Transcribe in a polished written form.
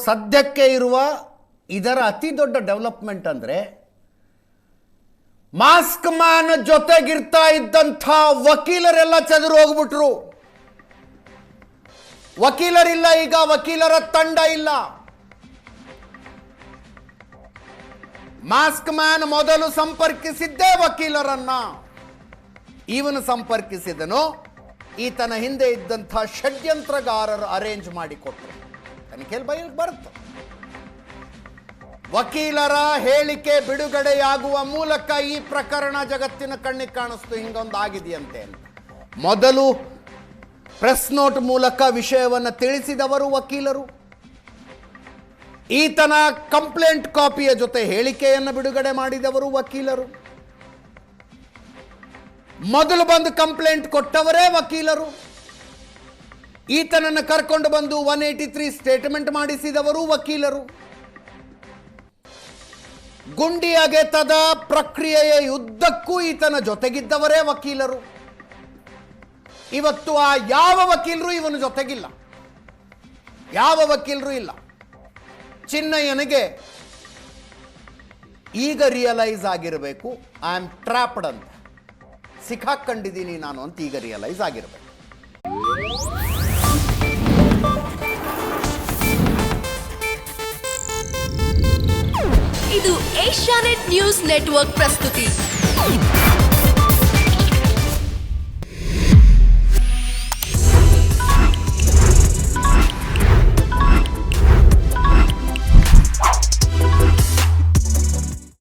ಸದ್ಯಕ್ಕೆ ಇರುವ ಇದರ ಅತಿ ದೊಡ್ಡ ಡೆವಲಪ್ಮೆಂಟ್ ಅಂದರೆ ಮಾಸ್ಕ್ ಮ್ಯಾನ್ ಜೊತೆಗಿರ್ತಾ ಇದ್ದಂಥ ವಕೀಲರೆಲ್ಲ ಚದುರು ಹೋಗ್ಬಿಟ್ರು. ವಕೀಲರಿಲ್ಲ, ಈಗ ವಕೀಲರ ತಂಡ ಇಲ್ಲ. ಮಾಸ್ಕ್ ಮ್ಯಾನ್ ಮೊದಲು ಸಂಪರ್ಕಿಸಿದ್ದೇ ವಕೀಲರನ್ನ. ಇವನು ಸಂಪರ್ಕಿಸಿದನು ಈತನ ಹಿಂದೆ ಇದ್ದಂಥ ಷಡ್ಯಂತ್ರಗಾರರು ಅರೇಂಜ್ ಮಾಡಿಕೊಟ್ರು. ತನಿಖೆಯಲ್ಲಿ ಬಯಲಿಗೆ ಬರುತ್ತೆ. ವಕೀಲರ ಹೇಳಿಕೆ ಬಿಡುಗಡೆಯಾಗುವ ಮೂಲಕ ಈ ಪ್ರಕರಣ ಜಗತ್ತಿನ ಕಣ್ಣಿಗೆ ಕಾಣಿಸ್ತು, ಹಿಂಗೊಂದು ಆಗಿದೆಯಂತೆ ಅಂತ. ಮೊದಲು ಪ್ರೆಸ್ ನೋಟ್ ಮೂಲಕ ವಿಷಯವನ್ನು ತಿಳಿಸಿದವರು ವಕೀಲರು. ಈತನ ಕಂಪ್ಲೇಂಟ್ ಕಾಪಿಯ ಜೊತೆ ಹೇಳಿಕೆಯನ್ನು ಬಿಡುಗಡೆ ಮಾಡಿದವರು ವಕೀಲರು. ಮೊದಲು ಬಂದು ಕಂಪ್ಲೇಂಟ್ ಕೊಟ್ಟವರೇ ವಕೀಲರು. ಈತನನ್ನು ಕರ್ಕೊಂಡು ಬಂದು 183 ಸ್ಟೇಟ್ಮೆಂಟ್ ಮಾಡಿಸಿದವರು ವಕೀಲರು. ಗುಂಡಿ ಅಗೆತದ ಪ್ರಕ್ರಿಯೆಯ ಉದ್ದಕ್ಕೂ ಈತನ ಜೊತೆಗಿದ್ದವರೇ ವಕೀಲರು. ಇವತ್ತು ಆ ಯಾವ ವಕೀಲರು ಇವನ ಜೊತೆಗಿಲ್ಲ, ಯಾವ ವಕೀಲರು ಇಲ್ಲ. ಚಿನ್ನಯ್ಯನಿಗೆ ಈಗ ರಿಯಲೈಸ್ ಆಗಿರಬೇಕು, ಐ ಆಮ್ ಟ್ರ್ಯಾಪ್ಡ್ ಅಂತ, ಸಿಕ್ಕಾಕೊಂಡಿದ್ದೀನಿ ನಾನು ಅಂತ ಈಗ ರಿಯಲೈಸ್ ಆಗಿರಬೇಕು. ಇದು ಏಷ್ಯಾನೆಟ್ ನ್ಯೂಸ್ ನೆಟ್ವರ್ಕ್ ಪ್ರಸ್ತುತಿ.